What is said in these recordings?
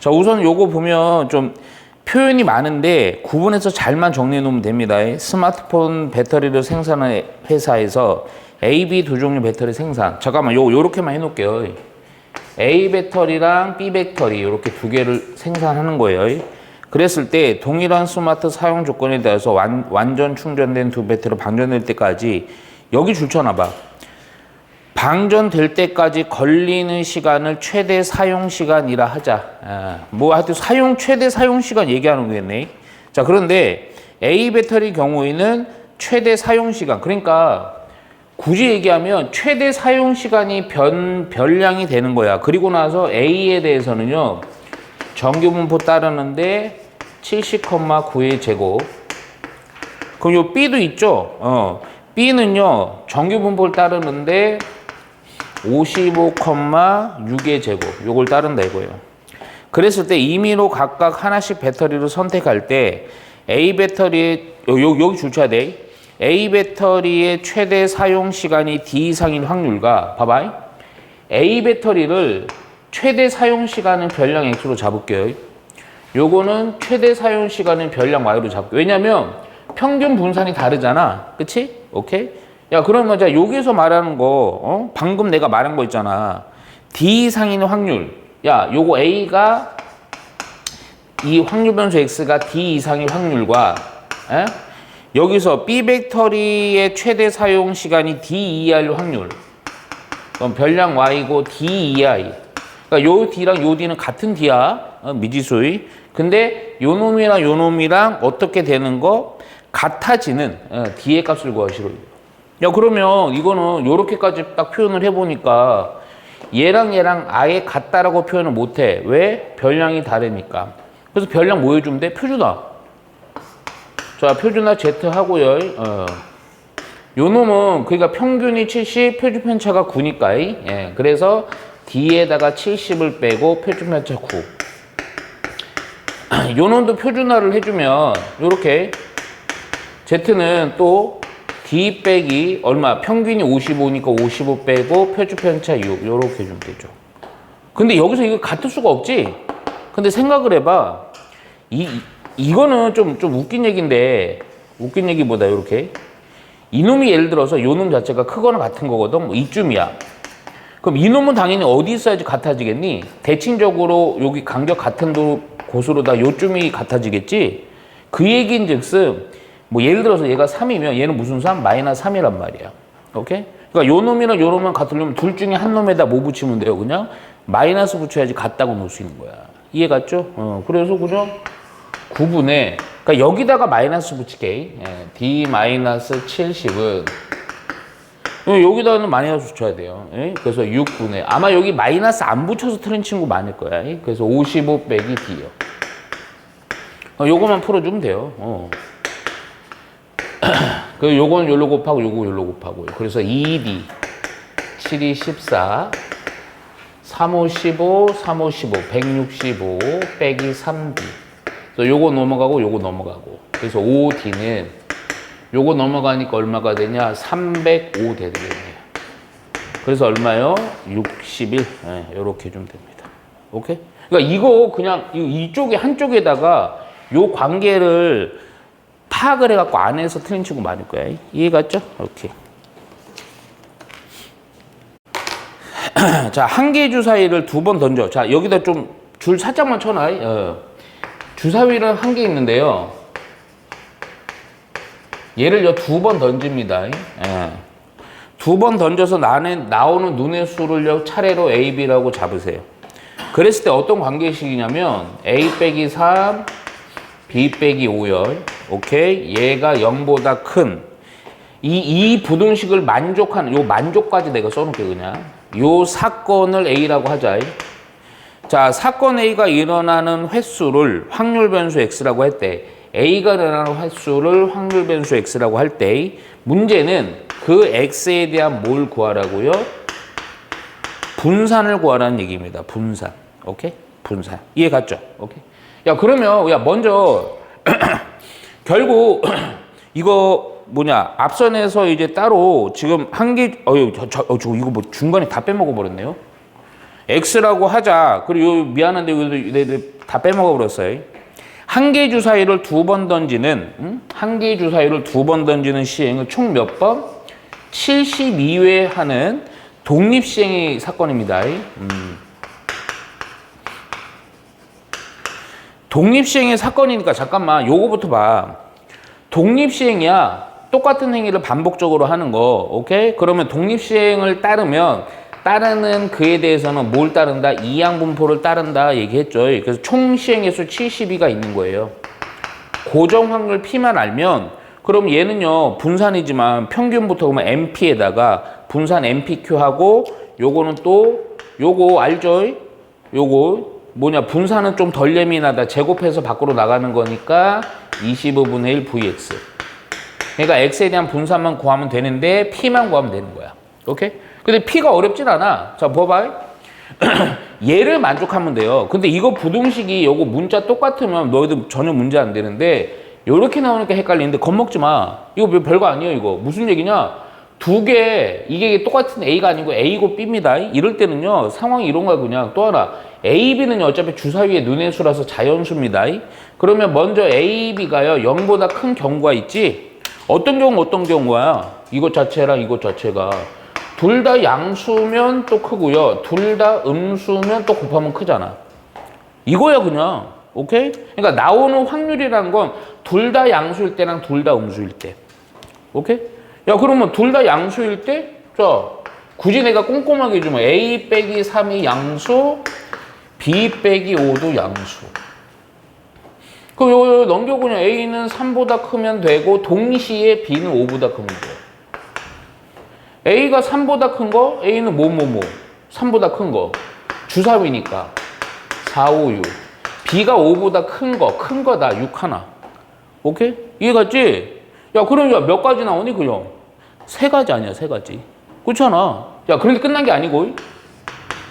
자, 우선 요거 보면 좀 표현이 많은데 구분해서 잘만 정리해 놓으면 됩니다. 스마트폰 배터리를 생산하는 회사에서 A, B 두 종류 배터리 생산. 잠깐만, 요렇게만 해 놓을게요. A 배터리랑 B 배터리 이렇게 두 개를 생산하는 거예요. 그랬을 때 동일한 스마트 사용 조건에 대해서 완전 충전된 두 배터리로 방전될 때까지 여기 줄쳐놔 봐. 방전될 때까지 걸리는 시간을 최대 사용 시간이라 하자. 뭐 하여튼 최대 사용 시간 얘기하는 거겠네. 자, 그런데 A 배터리 경우에는 최대 사용 시간, 그러니까 굳이 얘기하면 최대 사용 시간이 별량이 되는 거야. 그리고 나서 A에 대해서는요, 정규 분포 따르는데 70,9의 제곱. 그럼 요 B도 있죠. B는요, 정규 분포를 따르는데 55,6의 제곱. 요걸 따른다 이거예요. 그랬을 때 임의로 각각 하나씩 배터리를 선택할 때 A 배터리의 여기 줄쳐야 돼. A 배터리의 최대 사용 시간이 D 이상인 확률과, 봐봐. A 배터리를 최대 사용 시간은 별량 X로 잡을게요. 요거는 최대 사용 시간은 별량 Y로 잡을게요. 왜냐면 평균 분산이 다르잖아. 그치? 오케이? 야, 그러면 자, 여기서 말하는 거, 방금 내가 말한 거 있잖아. D 이상인 확률. 야, 요거 A가 이 확률 변수 X가 D 이상의 확률과, 여기서 B 배터리의 최대 사용 시간이 D 이하일 확률. 그럼 별량 Y고 D 이하이. 그러니까 요 D랑 요 D는 같은 D야. 미지수의. 근데 요 놈이랑 요 놈이랑 어떻게 되는 거? 같아지는 D의 값을 구하시로. 야, 그러면 이거는 요렇게까지 딱 표현을 해보니까 얘랑 얘랑 아예 같다라고 표현을 못해. 왜? 별량이 다르니까. 그래서 별량 뭐 해주면 돼? 표준화. 자, 표준화 Z 하고요. 요 놈은 그러니까 평균이 70, 표준 편차가 9니까. 예, 그래서 D에다가 70을 빼고 표준 편차 9. 요 놈도 표준화를 해주면 요렇게 Z는 또 D 빼기 얼마? 평균이 55니까 55 빼고 표준 편차 6. 요렇게 해주면 되죠. 근데 여기서 이거 같을 수가 없지? 근데 생각을 해봐. 이거는 좀 웃긴 얘기인데, 웃긴 얘기보다 이렇게 이놈이 예를 들어서 요놈 자체가 크거나 같은 거거든. 뭐 이쯤이야. 그럼 이놈은 당연히 어디 있어야지 같아지겠니? 대칭적으로 여기 간격 같은 곳으로 다 요쯤이 같아지겠지? 그 얘기인 즉슨 뭐 예를 들어서 얘가 3이면 얘는 무슨 3? 마이너스 3이란 말이야. 오케이? 그러니까 요 놈이랑 요 놈만 같으려면 둘 중에 한 놈에다 뭐 붙이면 돼요? 그냥 마이너스 붙여야지 같다고 놓을 수 있는 거야. 이해 갔죠? 그래서 그죠? 9분의, 그러니까 여기다가 마이너스 붙이게. D-70은 여기다가는 마이너스 붙여야 돼요. 그래서 6분의, 아마 여기 마이너스 안 붙여서 틀린 친구 많을 거야. 그래서 55 빼기 D요. 요거만 풀어주면 돼요. 그 요건 요로 곱하고 요거 요로 곱하고요. 그래서 2D, 7이 14, 3호 15, 3호 15, 165 빼기 3D. 그래서 요거 넘어가고 요거 넘어가고. 그래서 5D는 요거 넘어가니까 얼마가 되냐? 305 되겠네요. 그래서 얼마요? 61. 요렇게 해주면 됩니다. 오케이? 그러니까 이거 그냥 이쪽에 한쪽에다가 요 관계를 파악을 해갖고 안에서 틀린 친구 많을 거야. 이해 갔죠? 오케이. 자, 한 개 주사위를 두 번 던져. 자, 여기다 좀 줄 살짝만 쳐놔. 주사위는 한 개 있는데요. 얘를 두 번 던집니다. 두 번 던져서 나오는 눈의 수를 차례로 A, B라고 잡으세요. 그랬을 때 어떤 관계식이냐면 A 빼기 3, B 빼기 5열. 오케이? 얘가 0보다 큰 이 부등식을 만족하는 요 만족까지 내가 써놓을게 그냥. 요 사건을 A라고 하자. 자, 사건 A가 일어나는 횟수를 확률 변수 X라고 할 때, A가 일어나는 횟수를 확률 변수 X라고 할 때, 문제는 그 X에 대한 뭘 구하라고요? 분산을 구하라는 얘기입니다. 분산. 오케이? 분산. 이해 갔죠? 오케이? 야, 그러면, 먼저, 결국, 이거, 앞선에서 이제 따로 지금 한 개, 이거 뭐 중간에 다 빼먹어 버렸네요. x라고 하자. 그리고 미안한데 이거 다 빼먹어 버렸어요. 한 개 주사위를 두 번 던지는 한 개 주사위를 두 번 던지는 시행을 총 몇 번? 72회 하는 독립시행의 사건입니다. 독립시행의 사건이니까 잠깐만 요거부터 봐. 독립시행이야. 똑같은 행위를 반복적으로 하는 거. 오케이? 그러면 독립시행을 따르는 그에 대해서는 뭘 따른다? 이항분포를 따른다 얘기했죠. 그래서 총 시행횟수 72가 있는 거예요. 고정 확률 P만 알면 그럼 얘는요 분산이지만 평균부터 보면 MP에다가 분산 MPQ 하고 요거는 또 요거 알죠? 요거 뭐냐 분산은 좀 덜 예민하다. 제곱해서 밖으로 나가는 거니까 25분의 1 VX. 그러니까 X에 대한 분산만 구하면 되는데 P만 구하면 되는 거야. 오케이? 근데 P가 어렵진 않아. 자, 봐봐. 얘를 만족하면 돼요. 근데 이거 부등식이 요거 문자 똑같으면 너희들 전혀 문제 안 되는데 요렇게 나오니까 헷갈리는데 겁먹지 마. 이거 별거 아니에요, 이거. 무슨 얘기냐? 두 개, 이게 똑같은 A가 아니고 A고 B입니다. 이럴 때는요, 상황이 이런 거야, 그냥. 또 하나. A, B는 어차피 주사위의 눈의 수라서 자연수입니다. 그러면 먼저 A, B가요, 0보다 큰 경우가 있지? 어떤 경우야? 이것 자체랑 이것 자체가. 둘 다 양수면 또 크고요. 둘 다 음수면 또 곱하면 크잖아. 이거야 그냥. 오케이? 그러니까 나오는 확률이라는 건 둘 다 양수일 때랑 둘 다 음수일 때. 오케이? 야 그러면 둘 다 양수일 때? 자 굳이 내가 꼼꼼하게 해주면 A 빼기 3이 양수, B 빼기 5도 양수. 그럼 요 넘겨보면 A는 3보다 크면 되고 동시에 B는 5보다 크면 돼. A가 3보다 큰 거, A는 3보다 큰 거. 주사위니까 4, 5, 6. B가 5보다 큰 거다. 6 하나. 오케이? 이해갔지? 야, 그럼 야, 몇 가지 나오니, 그냥? 3가지 아니야, 3가지. 그렇잖아. 야, 그런데 끝난 게 아니고,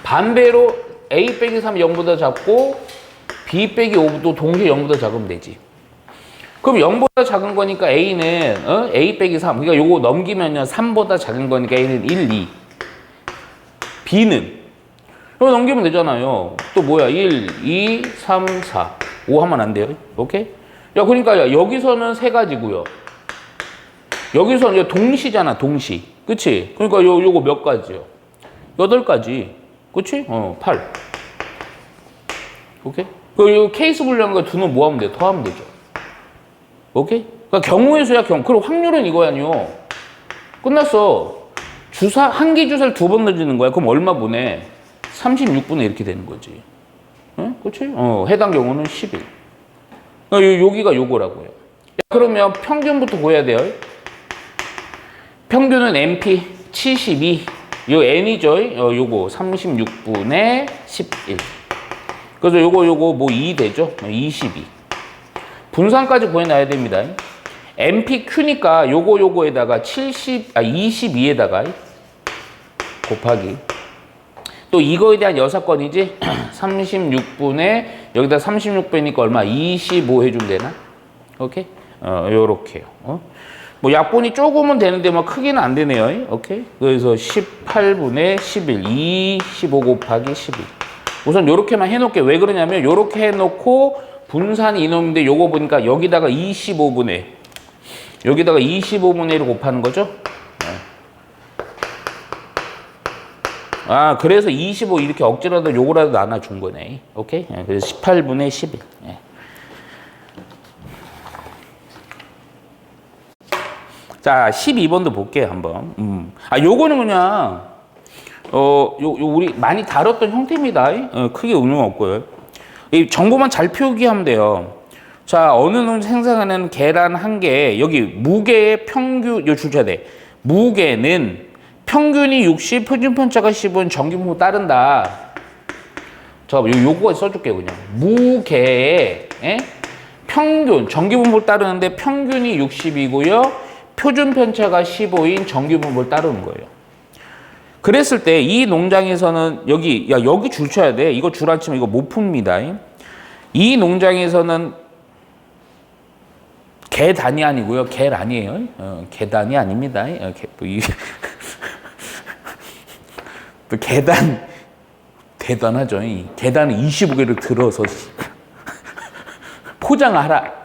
반대로 A 빼기 3이 0보다 작고, B 빼기 5도 동시에 0보다 작으면 되지. 그럼 0보다 작은 거니까 A는 A 빼기 3. 그러니까 요거 넘기면요 3보다 작은 거니까 A는 1, 2. B는 이거 넘기면 되잖아요. 또 뭐야? 1, 2, 3, 4. 5 하면 안 돼요. 오케이? 야 그러니까 야, 여기서는 3가지고요. 여기서는 동시잖아. 동시. 그치? 그러니까 요거 몇 가지요? 8가지. 그치? 8. 오케이? 그 케이스 분류한 거 두는 뭐 하면 돼? 더하면 되죠. 오케이? 그러니까 경우의 수야 그럼 확률은 이거야니요. 끝났어. 한 개 주사를 2번 던지는 거야. 그럼 얼마 분해? 36분의 이렇게 되는 거지. 응? 그치? 해당 경우는 11. 여기가 요거라고요. 그러면 평균부터 구해야 돼요. 평균은 NP 72. 요 N이죠. 요거 36분의 11. 그래서 요거 뭐 2 되죠? 22. 분산까지 구해놔야 됩니다. MPQ니까 요거에다가 22에다가 곱하기. 또 이거에 대한 여사건이지? 36분에 여기다 36배니까 얼마? 25 해주면 되나? 오케이? 요렇게요. 뭐 약분이 조금은 되는데 뭐 크게는 안 되네요. 오케이? 그래서 18분의 11, 25 곱하기 12. 우선 요렇게만 해놓을게. 왜 그러냐면 요렇게 해놓고 분산이 이놈인데 요거 보니까 여기다가 25분의 1을 곱하는 거죠? 아 그래서 25 이렇게 억지로라도 요거라도 나눠준 거네. 오케이? 그래서 18분의 11. 자 12번도 볼게요 한번. 요거는 그냥 우리 많이 다뤘던 형태입니다. 크게 의미는 없고요. 이 정보만 잘 표기하면 돼요. 자, 어느 놈 생성하는 계란 한 개, 여기 무게의 평균, 요 줄쳐야 돼. 무게는 평균이 60, 표준편차가 10은 정규분포 따른다. 요거 써줄게요, 그냥. 무게의 평균, 정규분포를 따르는데 평균이 60이고요. 표준편차가 15인 정규분포를 따르는 거예요. 그랬을 때 이 농장에서는 여기 줄 쳐야 돼. 이거 줄 안 치면 이거 못 풉니다. 이 농장에서는 계단이 아니고요. 계란이에요. 계단이 아닙니다. 또 계단 대단하죠. 이 계란 25개를 들어서 포장하라.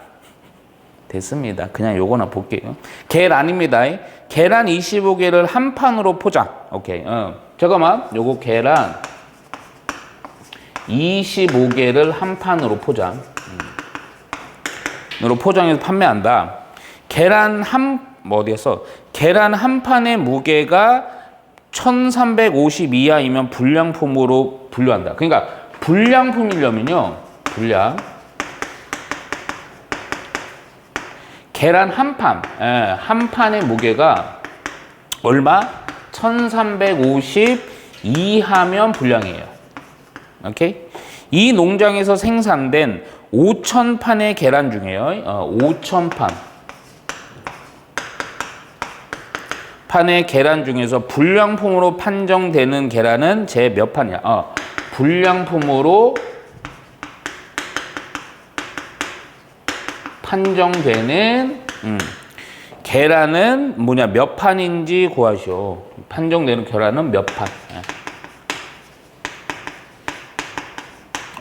됐습니다. 그냥 요거나 볼게요. 계란입니다. 계란 25개를 한 판으로 포장. 오케이. 잠깐만. 요거 계란 25개를 한 판으로 포장. 으로 포장해서 판매한다. 계란 어디에서? 계란 한 판의 무게가 1350 이하이면 불량품으로 분류한다. 그러니까 불량품이려면요. 계란 한 판의 무게가 얼마? 1350 이하면 불량이에요. 오케이? 이 농장에서 생산된 5,000판의 계란 중에요. 5,000판의 계란 중에서 불량품으로 판정되는 계란은 제 몇 판이야? 불량품으로 판정되는 계란은 뭐냐? 몇 판인지 구하시오. 판정되는 계란은 몇 판.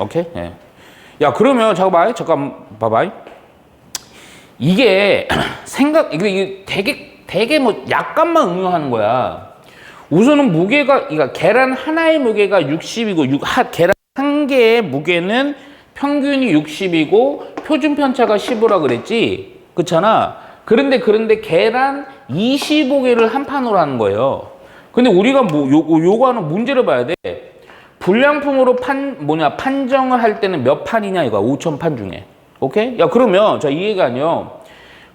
오케이? 예. 야, 그러면 잠깐 봐봐. 이게 이게 되게 뭐 약간만 응용하는 거야. 우선은 무게가, 그러니까 계란 하나의 무게가 60이고, 계란 한 개의 무게는 평균이 60이고, 표준 편차가 15라 그랬지? 그렇잖아? 그런데 계란 25개를 한 판으로 하는 거예요. 근데 우리가 요거 하는 문제를 봐야 돼. 불량품으로 판정을 할 때는 몇 판이냐 이거야. 5,000판 중에. 오케이? 야, 그러면 자, 이해가 아니요.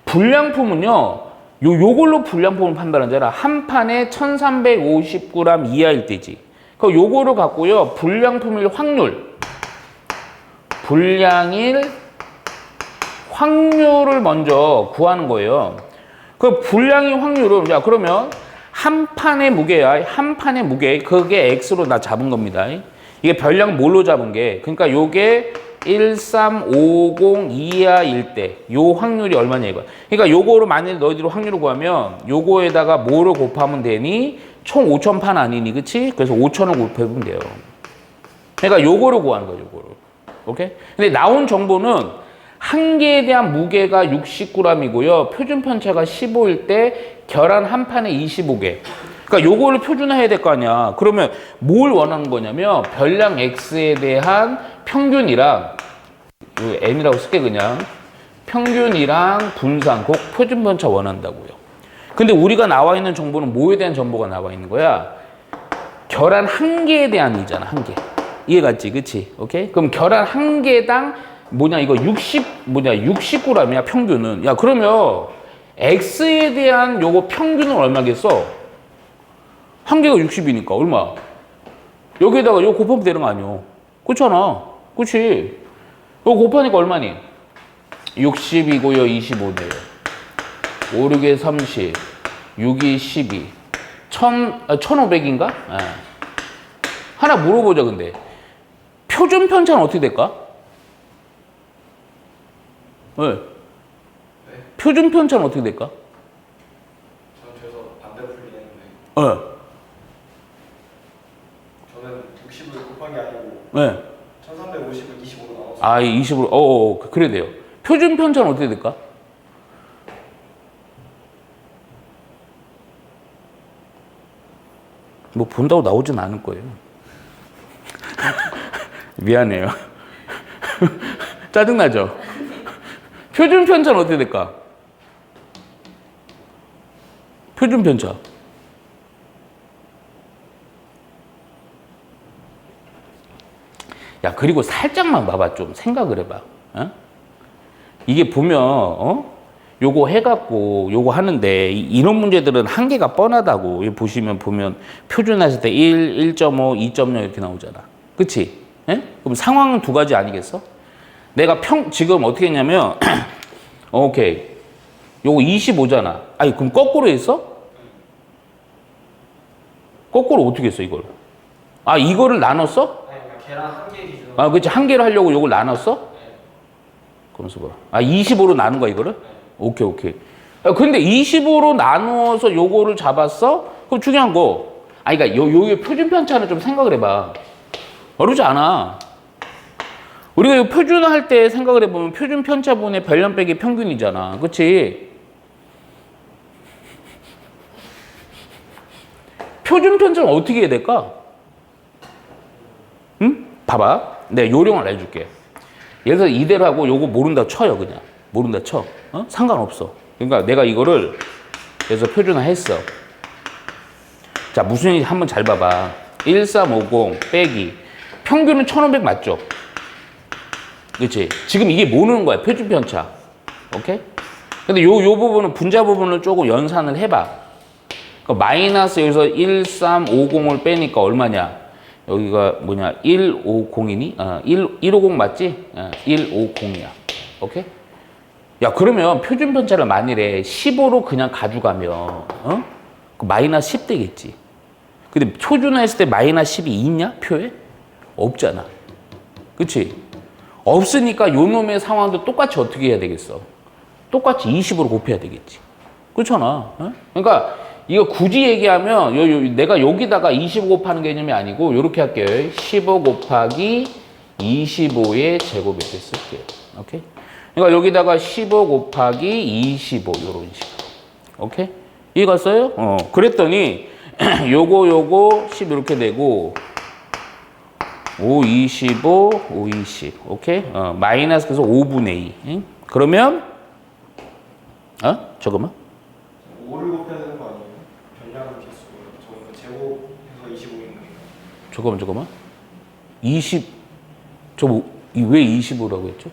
불량품은요. 요걸로 불량품을 판단하잖아. 한 판에 1350g 이하일 때지. 그 요거를 갖고요. 불량품일 확률을 먼저 구하는 거예요. 그 불량의 확률은, 자, 그러면 한 판의 무게야. 한 판의 무게. 그게 X로 나 잡은 겁니다. 이게 별량 뭘로 잡은 게. 그러니까 요게 1350 이하일 때 요 확률이 얼마냐 이거야. 그러니까 요거로 만일 너희들이 확률을 구하면 요거에다가 뭐를 곱하면 되니? 총 5,000판 아니니, 그치? 그래서 5,000을 곱해보면 돼요. 그러니까 요거를 구하는 거야, 요거를. 오케이? 근데 나온 정보는 한 개에 대한 무게가 60g이고요. 표준 편차가 15일 때 계란 한 판에 25개. 그러니까 요거를 표준화해야 될 거 아니야. 그러면 뭘 원하는 거냐면 별량 X에 대한 평균이랑 N이라고 쓸게 그냥. 평균이랑 분산, 꼭 표준 편차 원한다고요. 근데 우리가 나와 있는 정보는 뭐에 대한 정보가 나와 있는 거야? 계란 한 개에 대한 이잖아, 한 개. 이해갔지? 그치? 오케이? 그럼 계란 한 개당 이거 60g이야, 평균은. 야, 그러면 X에 대한 요거 평균은 얼마겠어? 한 개가 60이니까 얼마? 여기에다가 요거 곱하면 되는 거 아니야? 그렇잖아. 그치? 요거 곱하니까 얼마니? 60이고요, 25네요. 5, 6에 30, 6이 12. 1500인가? 네. 하나 물어보자, 근데. 표준 편차는 어떻게 될까? 네. 표준 편차는 어떻게 될까? 저는 그래서 반대로 풀긴 했는데 네. 저는 60을 곱한 게 아니고 네. 1350을 25로 나눴어요. 아, 20으로, 그래 돼요. 표준 편차는 어떻게 될까? 뭐 본다고 나오진 않을 거예요. 미안해요. 짜증나죠? 표준 편차는 어떻게 될까? 표준 편차. 야, 그리고 살짝만 봐봐. 좀 생각을 해봐. 어? 이게 보면 요거 해갖고 요거 하는데 이런 문제들은 한계가 뻔하다고. 여기 보면 표준화했을 때 1, 1.5, 2.0 이렇게 나오잖아. 그치? 예? 그럼 상황은 두 가지 아니겠어? 내가 지금 어떻게 했냐면 오케이. 요거 25잖아. 아니, 그럼 거꾸로 했어? 거꾸로 어떻게 했어, 이걸? 아, 이거를 나눴어? 아니, 그러니까 계란 한 개 기준으로. 아, 그치. 한 개로 하려고 요걸 나눴어? 네. 그러면서 봐. 아, 25로 나눈 거야, 이거를? 네. 오케이. 야, 근데 25로 나누어서 요거를 잡았어? 그럼 중요한 거. 아, 그러니까 요의 표준 편차는 좀 생각을 해봐. 어렵지 않아. 우리가 이 표준화할 때 생각을 해보면 표준 편차분의 별량 빼기 평균이잖아. 그치? 표준 편차는 어떻게 해야 될까? 응? 봐봐. 내가 요령을 알려줄게. 예를 들어서 이대로 하고 요거 모른다 쳐요, 그냥. 모른다 쳐. 어? 상관없어. 그러니까 내가 이거를 그래서 표준화 했어. 자, 무슨 일인지 한번 잘 봐봐. 1350 빼기. 평균은 1500 맞죠? 그치? 지금 이게 모르는 거야. 표준 편차. 오케이? 근데 요 부분은, 분자 부분을 조금 연산을 해봐. 그러니까 마이너스 여기서 1350을 빼니까 얼마냐? 여기가 뭐냐? 150이니? 150 맞지? 150이야. 오케이? 야, 그러면 표준 편차를 만일에 15로 그냥 가져가면, 어? 그 마이너스 10 되겠지. 근데 표준화했을 때 마이너스 10이 있냐? 표에? 없잖아. 그치? 없으니까 요 놈의 상황도 똑같이 어떻게 해야 되겠어? 똑같이 20으로 곱해야 되겠지. 그렇잖아. 어? 그러니까 이거 굳이 얘기하면 내가 여기다가 25 곱하는 개념이 아니고 요렇게 할게요. 15 곱하기 25의 제곱 이렇게 쓸게요. 오케이? 그러니까 여기다가 15 곱하기 25 요런 식으로. 오케이? 이해갔어요? 그랬더니 요거 10 이렇게 되고 5, 25, 5, 20. 오케이? 마이너스 그래서 5분의 2. 응? 그러면 잠깐만. 5를 곱해야 되는 거 아니에요? 변량 개수 저거 제곱해서 25인가? 잠깐만. 20. 저거 왜 25라고 했죠?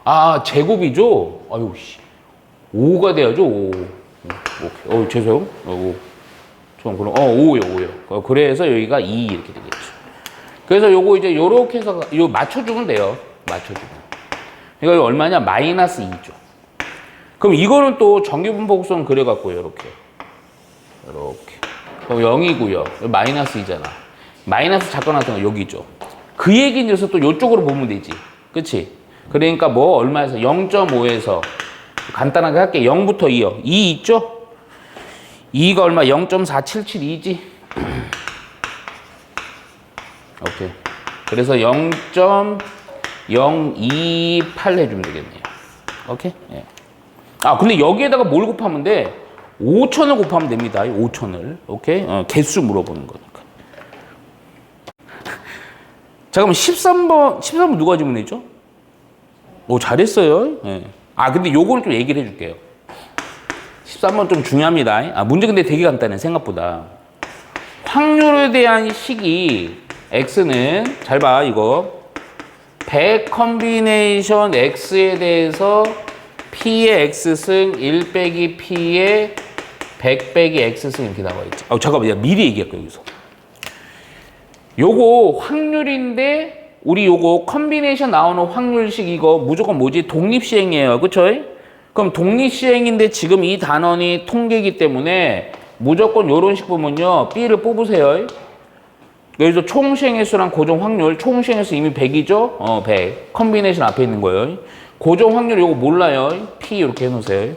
아, 제곱이죠? 아유, 씨. 5가 돼야죠, 5. 오케이. 죄송. 5. 그럼 5예요. 그래서 여기가 2 이렇게 되겠죠. 그래서 요거 이제 요렇게 해서 요 맞춰주면 돼요. 맞춰주면. 그러니까 얼마냐? 마이너스 2죠. 그럼 이거는 또 정규분포곡선 그려갖고 요렇게. 그럼 0이고요. 마이너스 2잖아. 마이너스 작가 나타나 여기죠. 그 얘기는 그래서 또 요쪽으로 보면 되지. 그치? 그러니까 뭐 얼마에서 0.5에서 간단하게 할게. 0부터 2요. 2 있죠? 2가 얼마? 0.4772지? 오케이. 그래서 0.028 해주면 되겠네요. 오케이? 예. 근데 여기에다가 뭘 곱하면 돼? 5,000을 곱하면 됩니다. 5,000을. 오케이? 개수 물어보는 거니까. 자, 그럼 13번 누가 질문했죠? 오, 잘했어요. 예. 근데 요거는 좀 얘기를 해줄게요. 13번 좀 중요합니다. 문제 근데 되게 간단해, 생각보다. 확률에 대한 식이, x는, 잘 봐, 이거. 100 컨비네이션 x에 대해서 p의 x승 1 빼기 p의 100 빼기 x승 이렇게 나와 있지. 잠깐만, 미리 얘기할게요, 여기서. 요거 확률인데, 우리 요거 컨비네이션 나오는 확률식 이거 무조건 뭐지? 독립시행이에요. 그쵸? 그럼 독립시행인데 지금 이 단원이 통계이기 때문에 무조건 요런 식 보면요. B를 뽑으세요. 여기서 총시행횟수랑 고정 확률, 총시행횟수 이미 100이죠? 100. 컨비네이션 앞에 있는 거예요. 고정 확률 요거 몰라요. P 이렇게 해놓으세요.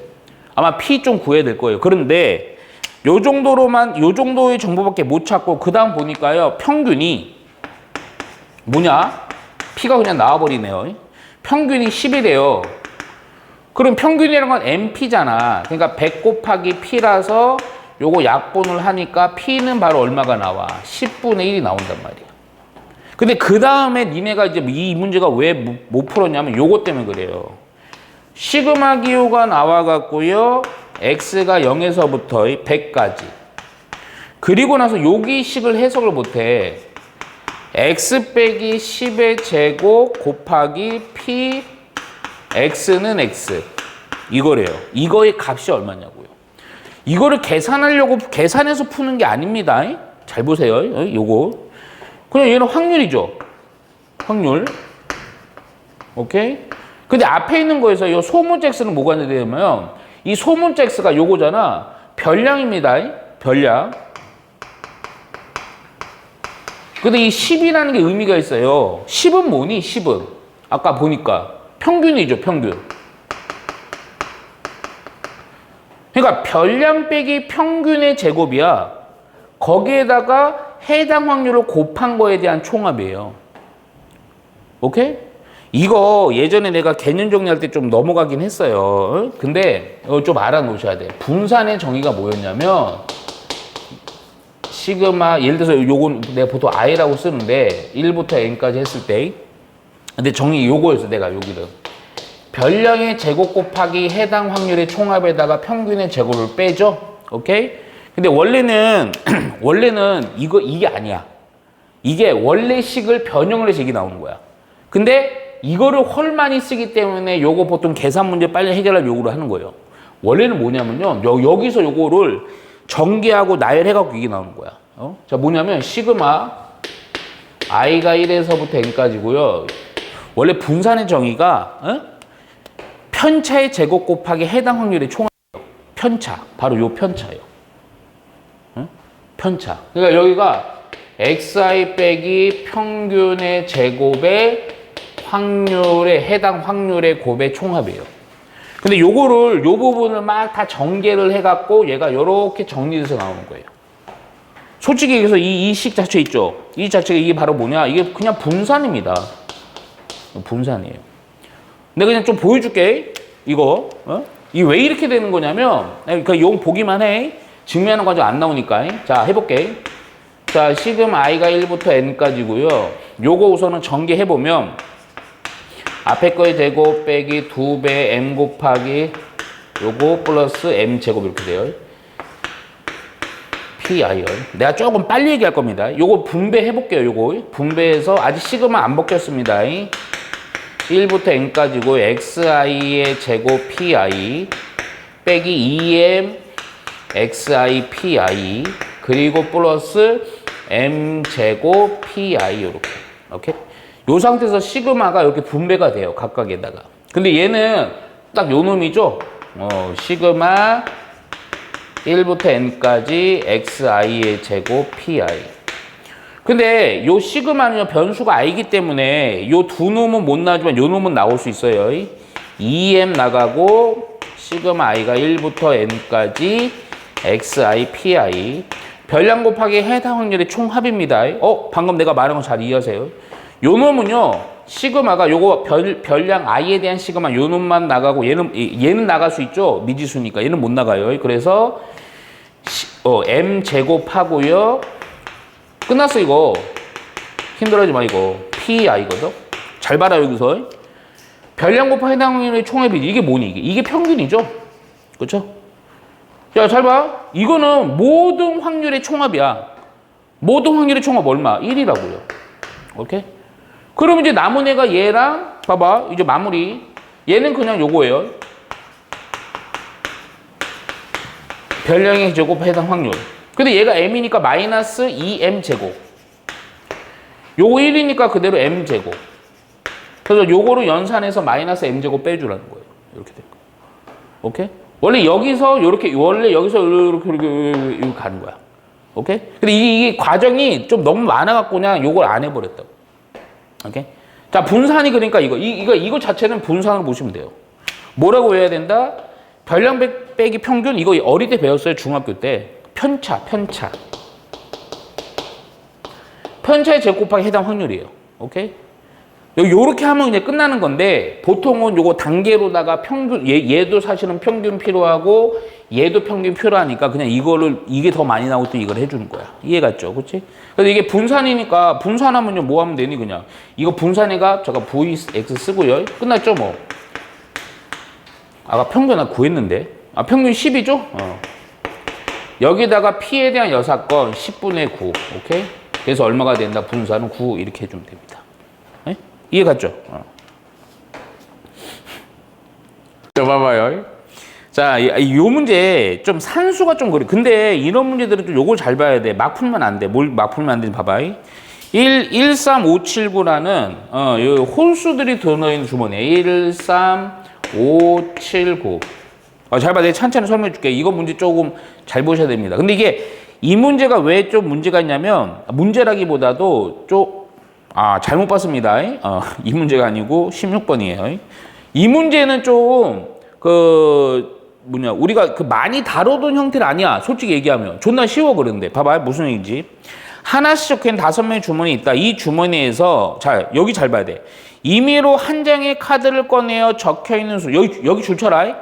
아마 P 좀 구해야 될 거예요. 그런데 요 정도의 정보밖에 못 찾고 그 다음 보니까요. 평균이 뭐냐? P가 그냥 나와버리네요. 평균이 10이래요. 그럼 평균이라는 건 MP잖아. 그러니까 100 곱하기 P라서 요거 약분을 하니까 P는 바로 얼마가 나와? 10분의 1이 나온단 말이야. 근데 그 다음에 니네가 이제 이 문제가 왜 못 풀었냐면 요거 때문에 그래요. 시그마 기호가 나와갖고요. X가 0에서부터 100까지. 그리고 나서 여기 식을 해석을 못해. X 빼기 10의 제곱 곱하기 P X는 X. 이거래요. 이거의 값이 얼마냐고요. 이거를 계산하려고 계산해서 푸는 게 아닙니다. 잘 보세요. 요거. 그냥 얘는 확률이죠. 확률. 오케이? 근데 앞에 있는 거에서 이 소문자 X는 뭐가 되냐면 이 소문자 X가 요거잖아. 별량입니다. 별량. 근데 이 10이라는 게 의미가 있어요. 10은 뭐니? 10은. 아까 보니까. 평균이죠, 평균. 그러니까 별량 빼기 평균의 제곱이야. 거기에다가 해당 확률을 곱한 거에 대한 총합이에요. 오케이? 이거 예전에 내가 개념 정리할 때 좀 넘어가긴 했어요. 근데 좀 알아놓으셔야 돼. 분산의 정의가 뭐였냐면 시그마, 예를 들어서 요건 내가 보통 I라고 쓰는데 1부터 N까지 했을 때 근데 정의 요거였어. 내가 여기를 별량의 제곱 곱하기 해당 확률의 총합에다가 평균의 제곱을 빼죠. 오케이? 근데 원래는 이게 아니야. 이게 원래 식을 변형을 해서 이게 나오는 거야. 근데 이거를 헐 많이 쓰기 때문에 요거 보통 계산 문제 빨리 해결할 요구를 하는 거예요. 원래는 뭐냐면요. 여기서 요거를 전개하고 나열해갖고 이게 나오는 거야. 자, 뭐냐면 시그마 i가 1에서부터 n까지고요. 원래 분산의 정의가 편차의 제곱 곱하기 해당 확률의 총합이에요. 편차. 바로 요 편차예요. 편차. 그러니까 여기가 xi 빼기 평균의 제곱의 확률의 해당 확률의 곱의 총합이에요. 근데 요거를 요 부분을 막 다 전개를 해갖고 얘가 요렇게 정리돼서 나오는 거예요. 솔직히 얘기해서 이 식 자체 있죠. 이 자체가 이게 바로 뭐냐? 이게 그냥 분산입니다. 분산이에요. 내가 그냥 좀 보여줄게. 이거 이게 왜 이렇게 되는 거냐면 그러니까 이거 보기만 해. 증명하는 과정 안 나오니까. 자, 해볼게. 자, 시그마 i가 1부터 n까지고요. 요거 우선은 전개해보면 앞에 거의 제곱 빼기 2배 m 곱하기 요거 플러스 m 제곱 이렇게 돼요. PI요. 내가 조금 빨리 얘기할 겁니다. 요거 분배해볼게요. 요거 분배해서 아직 시그마 안 벗겼습니다. 1부터 n까지고 xi의 제곱 PI 빼기 2m xi PI 그리고 플러스 m 제곱 PI 요렇게. 오케이? 요 상태에서 시그마가 이렇게 분배가 돼요. 각각에다가. 근데 얘는 딱 요 놈이죠. 시그마 1부터 n까지 xi의 제곱 pi. 근데 요 시그마는 변수가 i기 때문에 요 두 놈은 못 나오지만 요 놈은 나올 수 있어요. 2m 나가고 시그마 i가 1부터 n까지 xi pi. 별량 곱하기 해당 확률의 총합입니다. 방금 내가 말한 거 잘 이해하세요. 요 놈은요, 시그마가 요거 별량 i에 대한 시그마 요 놈만 나가고 얘는 나갈 수 있죠. 미지수니까 얘는 못 나가요. 그래서 m 제곱하고요. 끝났어 이거. 힘들어하지 마 이거. pi거든. 잘 봐라 여기서. 별량 곱하기 해당 확률의 총합이지. 이게 뭐니 이게? 이게 평균이죠. 그렇죠? 자, 잘 봐. 이거는 모든 확률의 총합이야. 모든 확률의 총합 얼마? 1이라고요. 오케이? 그럼 이제 남은 애가 얘랑 봐봐. 이제 마무리. 얘는 그냥 요거예요. 별량의 제곱 해당 확률. 근데 얘가 m이니까 마이너스 2m 제곱. 요거 1이니까 그대로 m 제곱. 그래서 요거를 연산해서 마이너스 m 제곱 빼주라는 거예요. 이렇게 될 거예요. 오케이? 원래 여기서 이렇게 가는 거야. 오케이? 근데 이게 과정이 좀 너무 많아갖고 그냥 요걸 안 해버렸다고. 오케이? 자, 분산이 그러니까 이거 자체는 분산으로 보시면 돼요. 뭐라고 해야 된다? 별량 빼기 평균 이거 어릴 때 배웠어요. 중학교 때. 편차의 제곱 곱하기 해당 확률이에요. 오케이? 요렇게 하면 이제 끝나는 건데 보통은 요거 단계로다가 평균 얘도 사실은 평균 필요하고 얘도 평균 필요하니까 그냥 이게 더 많이 나오고 또 이걸 해주는 거야. 이해갔죠? 그렇지? 그래서 이게 분산이니까 분산하면요 뭐 하면 되니 그냥 이거 분산해가 제가 Vx 쓰고요. 끝났죠 뭐. 아까 평균 나 구했는데 평균 10이죠? 여기다가 P에 대한 여사건 10분의 9. 오케이? 그래서 얼마가 된다? 분산은 9 이렇게 해주면 됩니다. 이해 갔죠? 자, 봐봐요. 자, 요 문제 좀 산수가 좀 그래. 근데 이런 문제들은 좀 요걸 잘 봐야 돼. 막 풀면 안 돼. 막 풀면 안 돼. 봐봐. 13579라는 요 홀수들이 들어있는 주머니에 13579. 잘 봐. 내가 찬찬히 설명해 줄게. 이거 문제 조금 잘 보셔야 됩니다. 근데 이게 이 문제가 왜 좀 문제가 있냐면 문제라기보다도 잘못 봤습니다. 이 문제가 아니고 16번이에요. 이 문제는 좀 우리가 그 많이 다루던 형태는 아니야. 솔직히 얘기하면 존나 쉬워. 그런데 봐봐요, 무슨 얘기인지. 하나씩 적혀있는 5명의 주머니 있다. 이 주머니에서 여기 잘 봐야 돼. 임의로 한 장의 카드를 꺼내어 적혀있는 수, 여기 줄 쳐라.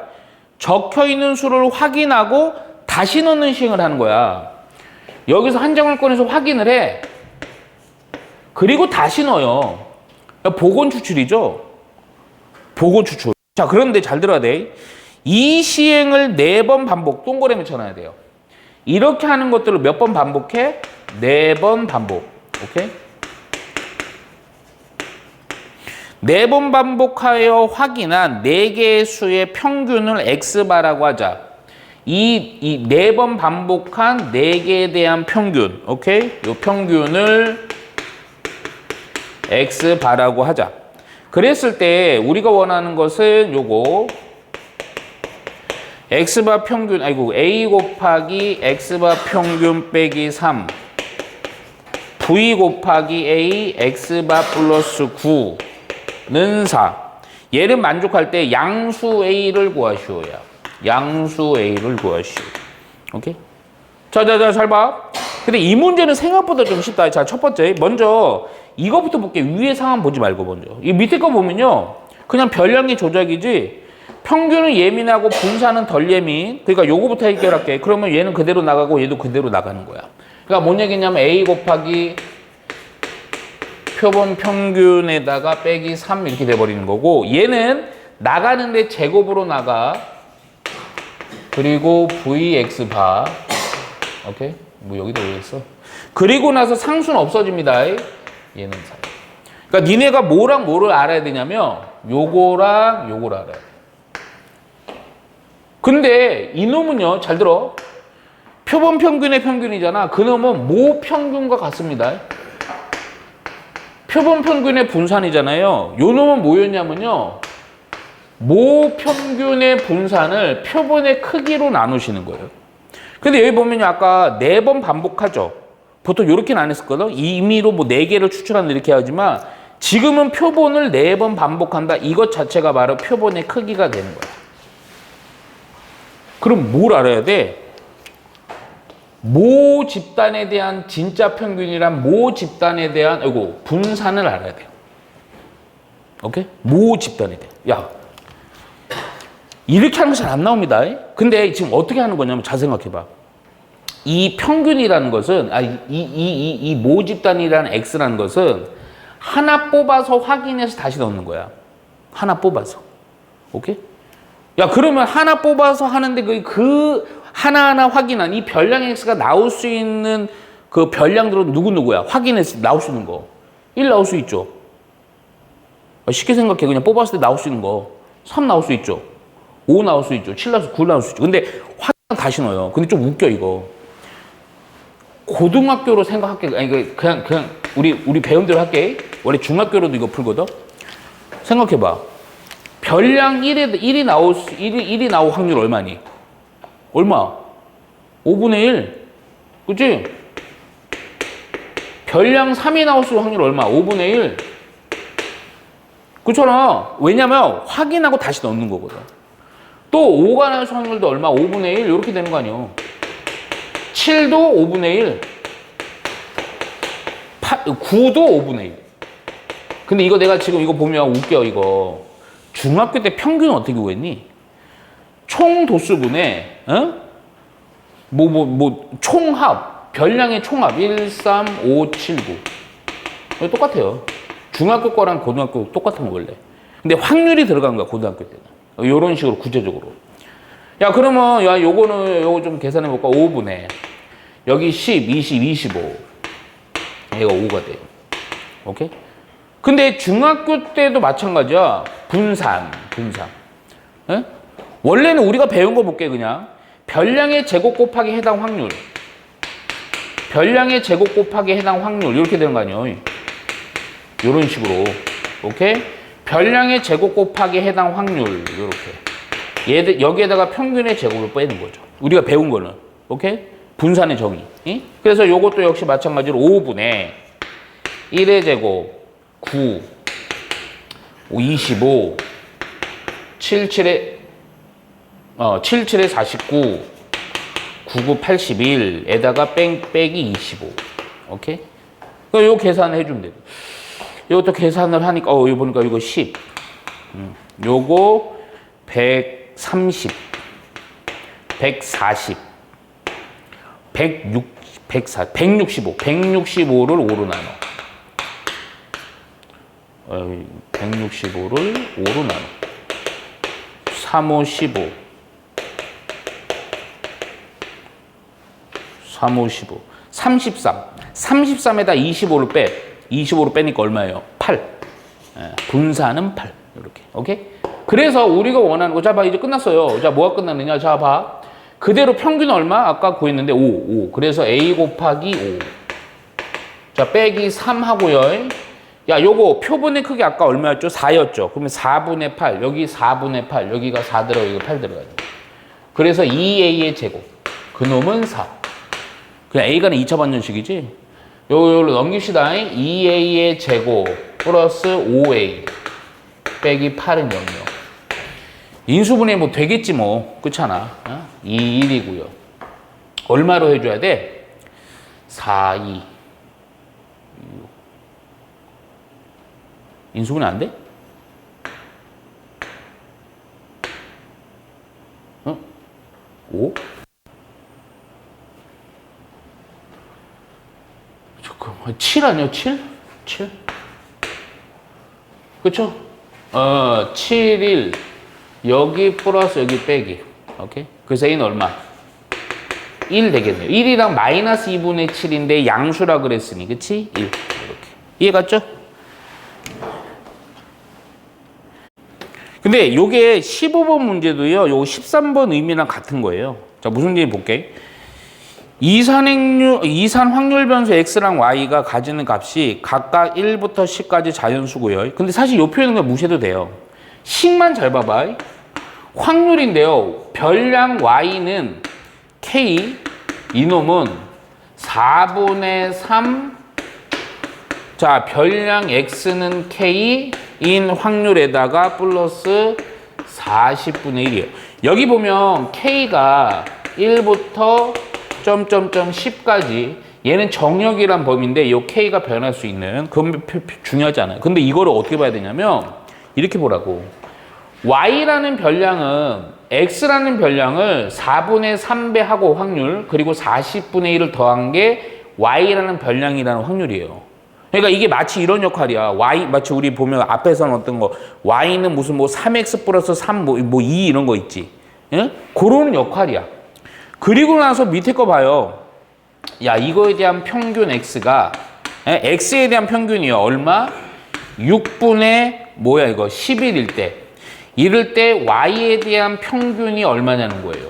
적혀있는 수를 확인하고 다시 넣는 시행을 하는 거야. 여기서 한 장을 꺼내서 확인을 해. 그리고 다시 넣어요. 복원 추출이죠. 복원 추출. 자, 그런데 잘 들어야 돼. 이 시행을 4번 반복, 동그라미 쳐놔야 돼요. 이렇게 하는 것들을 몇 번 반복해? 4번 반복. 오케이? 4번 반복하여 확인한 4개의 수의 평균을 X바라고 하자. 이 4번 반복한 4개에 대한 평균. 오케이? 이 평균을 X바라고 하자. 그랬을 때 우리가 원하는 것은 요거 X바 평균, A 곱하기 X바 평균 빼기 3 V 곱하기 A X바 플러스 9는 4. 얘를 만족할 때 양수 A를 구하시오야. 양수 A를 구하시오. 오케이? 자, 잘 봐. 근데 이 문제는 생각보다 좀 쉽다. 자, 첫 번째. 먼저 이거부터 볼게. 위에 상황 보지 말고 먼저. 이 밑에 거 보면요. 그냥 별량의 조작이지. 평균은 예민하고 분산은 덜 예민. 그러니까 요거부터 해결할게. 그러면 얘는 그대로 나가고 얘도 그대로 나가는 거야. 그러니까 뭔 얘기냐면 A 곱하기 표본 평균에다가 빼기 3 이렇게 돼버리는 거고, 얘는 나가는데 제곱으로 나가. 그리고 VX 바. 오케이? 뭐 여기다 왜 했어? 그리고 나서 상수는 없어집니다. 얘는 4. 그러니까 니네가 뭐랑 뭐를 알아야 되냐면 요거랑 요걸 알아야 돼. 근데 이놈은요, 잘 들어. 표본 평균의 평균이잖아. 그놈은 모 평균과 같습니다. 표본 평균의 분산이잖아요. 요 놈은 뭐였냐면요, 모 평균의 분산을 표본의 크기로 나누시는 거예요. 근데 여기 보면요, 아까 4번 반복하죠. 보통 이렇게는 안 했었거든. 임의로 뭐 4개를 추출한다 이렇게 하지만 지금은 표본을 4번 반복한다. 이것 자체가 바로 표본의 크기가 되는 거야. 그럼 뭘 알아야 돼? 모 집단에 대한 진짜 평균이란 모 집단에 대한 분산을 알아야 돼요. 오케이? 모 집단에 대한. 야, 이렇게 하는 거 잘 안 나옵니다. 근데 지금 어떻게 하는 거냐면 잘 생각해봐. 이 평균이라는 것은, 이 모 집단이라는 X라는 것은 하나 뽑아서 확인해서 다시 넣는 거야. 하나 뽑아서. 오케이? 야, 그러면 하나 뽑아서 하는데 그 하나하나 확인한 이 별량 X가 나올 수 있는 그 별량들은 누구야? 확인해서 나올 수 있는 거. 1 나올 수 있죠. 쉽게 생각해. 그냥 뽑았을 때 나올 수 있는 거. 3 나올 수 있죠. 5 나올 수 있죠. 7 나올 수 있죠. 9 나올 수 있죠. 근데 확인 다시 넣어요. 근데 좀 웃겨, 이거. 고등학교로 생각할게. 아니, 그냥 우리 배운 대로 할게. 원래 중학교로도 이거 풀거든. 생각해봐. 별량 1이 나올 확률 얼마니? 얼마? 5분의 1. 그치? 별량 3이 나올 수 있는 확률 얼마? 5분의 1. 그렇잖아. 왜냐면 확인하고 다시 넣는 거거든. 또 5가 나올 수 있는 확률도 얼마? 5분의 1. 이렇게 되는 거 아니에요. 7도 5분의 1. 9도 5분의 1. 근데 이거 내가 지금 이거 보면 웃겨, 이거. 중학교 때 평균은 어떻게 구했니? 총 도수분의, 총합, 별량의 총합. 1, 3, 5, 7, 9. 똑같아요. 중학교 거랑 고등학교 똑같은 거 원래. 근데 확률이 들어간 거야, 고등학교 때는. 요런 식으로 구체적으로. 야, 그러면, 야, 요거 좀 계산해 볼까? 5분의. 여기 10, 20, 25. 얘가 5가 돼요. 오케이? 근데 중학교 때도 마찬가지야. 분산. 에? 원래는 우리가 배운 거 볼게, 그냥. 별량의 제곱 곱하기 해당 확률. 별량의 제곱 곱하기 해당 확률. 이렇게 되는 거 아니에요? 이런 식으로. 오케이? 별량의 제곱 곱하기 해당 확률. 이렇게. 여기에다가 평균의 제곱을 빼는 거죠. 우리가 배운 거는. 오케이? 분산의 정의. 응? 그래서 이것도 역시 마찬가지로 5분의 1의 제곱 9, 25, 7, 7의 77에 49, 99, 81에다가 빼기 25. 오케이? 그러니까 요 계산을 해주면 돼요. 이것도 계산을 하니까, 이거 보니까 이거 10. 요거 130, 140, 165. 165를 5로 나눠. 165를 5로 나눠. 3, 5, 15. 3, 5, 15. 33. 33에다 25를 빼. 25로 빼니까 얼마예요? 8. 분산은 8. 이렇게. 오케이? 그래서 우리가 원하는 거, 자, 봐. 이제 끝났어요. 자, 뭐가 끝났느냐? 자, 봐. 그대로 평균 얼마? 아까 구했는데 5. 그래서 A 곱하기 5. 자, 빼기 3 하고요. 야, 요거 표본의 크기 아까 얼마였죠? 4였죠. 그러면 4분의 8. 여기 4분의 8. 여기가 4 들어가, 여기가 8 들어가요. 그래서 2A의 제곱. 그놈은 4. 그냥 A가 2차 반전식이지. 요걸로 넘깁시다. 2A의 제곱 플러스 5A 빼기 8은 0이요. 인수분해 뭐 되겠지 뭐. 그렇잖아. 2, 1이고요. 얼마로 해줘야 돼? 4, 2. 인수분해 안 돼? 5? 잠깐만, 7 아니야? 7? 7? 그쵸? 7, 1. 여기 플러스 여기 빼기. 오케이? 그래서 A는 얼마? 1 되겠네요. 1이랑 마이너스 2분의 7인데 양수라 그랬으니, 그치? 1. 이렇게. 이해갔죠? 근데 요게 15번 문제도요, 요 13번 의미랑 같은 거예요. 자, 무슨 얘기 볼게. 이산 확률 변수 x랑 y가 가지는 값이 각각 1부터 10까지 자연수고요. 근데 사실 요 표현은 그냥 무시해도 돼요. 식만 잘 봐봐. 확률인데요. 별량 y는 k, 이놈은 4분의 3, 자, 별량 x는 k인 확률에다가 플러스 40분의 1이에요. 여기 보면 k가 1부터 점점점 10까지, 얘는 정역이란 범위인데 이 k가 변할 수 있는, 그건 중요하지 않아요. 근데 이거를 어떻게 봐야 되냐면 이렇게 보라고. y라는 별량은 x라는 별량을 4분의 3배 하고 확률, 그리고 40분의 1을 더한 게 y라는 별량이라는 확률이에요. 그러니까 이게 마치 이런 역할이야. 마치 우리 보면 앞에서는 어떤 거, y는 무슨 뭐 3x 플러스 3 뭐 2 이런 거 있지. 예? 그런 역할이야. 그리고 나서 밑에 거 봐요. 야, 이거에 대한 평균 x가, x에 대한 평균이요. 얼마? 6분의 뭐야 이거 11일 때. 이럴 때 y에 대한 평균이 얼마냐는 거예요.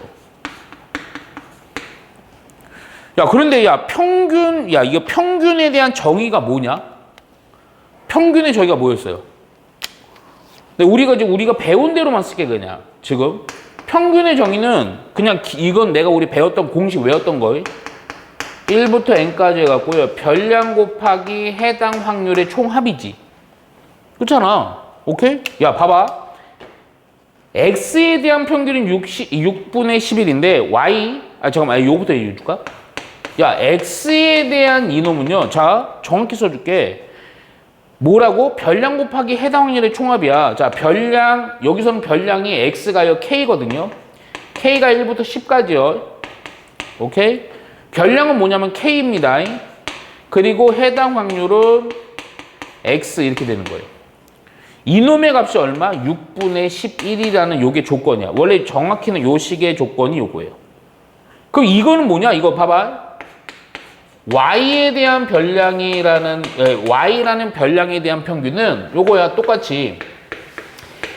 야, 그런데 야, 이거 평균에 대한 정의가 뭐냐? 평균의 정의가 뭐였어요? 근데 우리가 배운 대로만 쓸게, 그냥. 지금. 평균의 정의는 그냥 이건 우리 배웠던 공식 외웠던 거예요. 1부터 n까지 해갖고요. 별량 곱하기 해당 확률의 총합이지. 그렇잖아. 오케이? 야, 봐봐. x에 대한 평균은 6분의 11인데 잠깐만, 요거부터 얘기해줄까? 야, x에 대한 이놈은요. 자, 정확히 써줄게. 뭐라고? 별량 곱하기 해당 확률의 총합이야. 자, 별량, 여기서는 별량이 x가요, k거든요. k가 1부터 10까지요. 오케이? 별량은 뭐냐면 k입니다. 그리고 해당 확률은 x 이렇게 되는 거예요. 이놈의 값이 얼마? 6분의 11이라는 요게 조건이야. 원래 정확히는 요 식의 조건이 요거예요. 그럼 이거는 뭐냐? 이거 봐봐. y에 대한 y라는 별량에 대한 평균은 요거야. 똑같이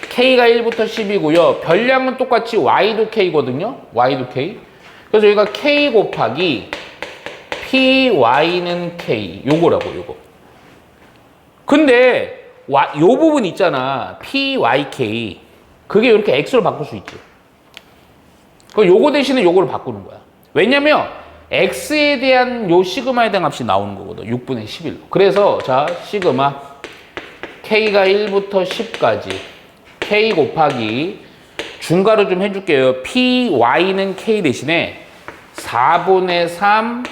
k가 1부터 10이고요. 별량은 똑같이 y도 k거든요. y도 k. 그래서 여기가 k 곱하기 py는 k. 요거라고, 요거. 근데 요 부분 있잖아. pyk. 그게 이렇게 x로 바꿀 수 있지. 그럼 요거 대신에 요거를 바꾸는 거야. 왜냐면 x에 대한 요 시그마에 대한 값이 나오는 거거든. 6분의 11로. 그래서 자, 시그마 k가 1부터 10까지 k 곱하기 중괄호 좀 해줄게요. py는 k 대신에 4분의 3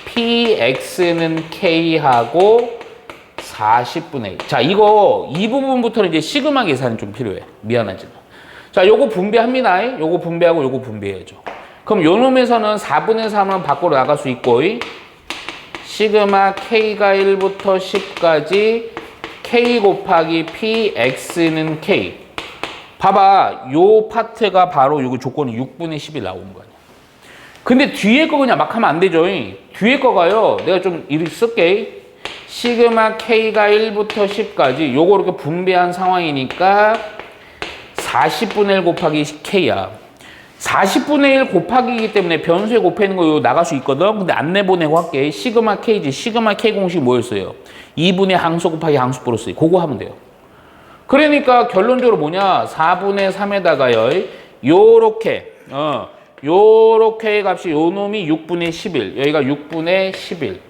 px는 k하고 40분의 1. 자, 이거 이 부분부터는 이제 시그마 계산이 좀 필요해. 미안하지만. 자, 요거 분배합니다. 요거 분배하고 요거 분배해야죠. 그럼 요 놈에서는 4분의 3은 밖으로 나갈 수 있고 시그마 k가 1부터 10까지 k 곱하기 px는 k. 봐봐. 요 파트가 바로 요거 조건이 6분의 10이 나오는 거 아니야. 근데 뒤에 거 그냥 막 하면 안 되죠. 뒤에 거가요. 내가 좀 이렇게 쓸게. 시그마 k가 1부터 10까지 요거 이렇게 분배한 상황이니까 40분의 1 곱하기 k야. 40분의 1 곱하기이기 때문에 변수에 곱해있는 거 이거 나갈 수 있거든. 근데 안 내보내고 할게. 시그마 k지. 시그마 k 공식 뭐였어요? 2분의 항수 곱하기 항수 플러스 2. 그거 하면 돼요. 그러니까 결론적으로 뭐냐? 4분의 3에다가요. 요렇게 값이 요 놈이 6분의 11. 여기가 6분의 11.